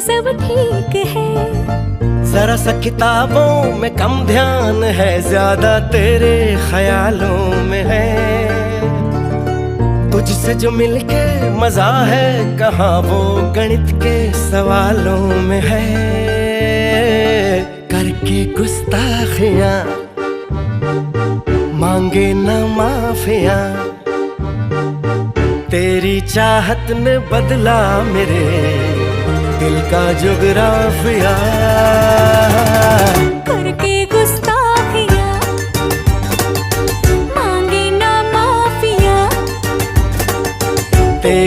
सब ठीक है। जरा सा किताबों में कम ध्यान है, ज्यादा तेरे ख्यालों में है। तुझसे जो मिलके मजा है, कहाँ वो गणित के सवालों में है। करके गुस्ताखियां मांगे न माफिया, तेरी चाहत ने बदला मेरे दिल का जुगराफिया।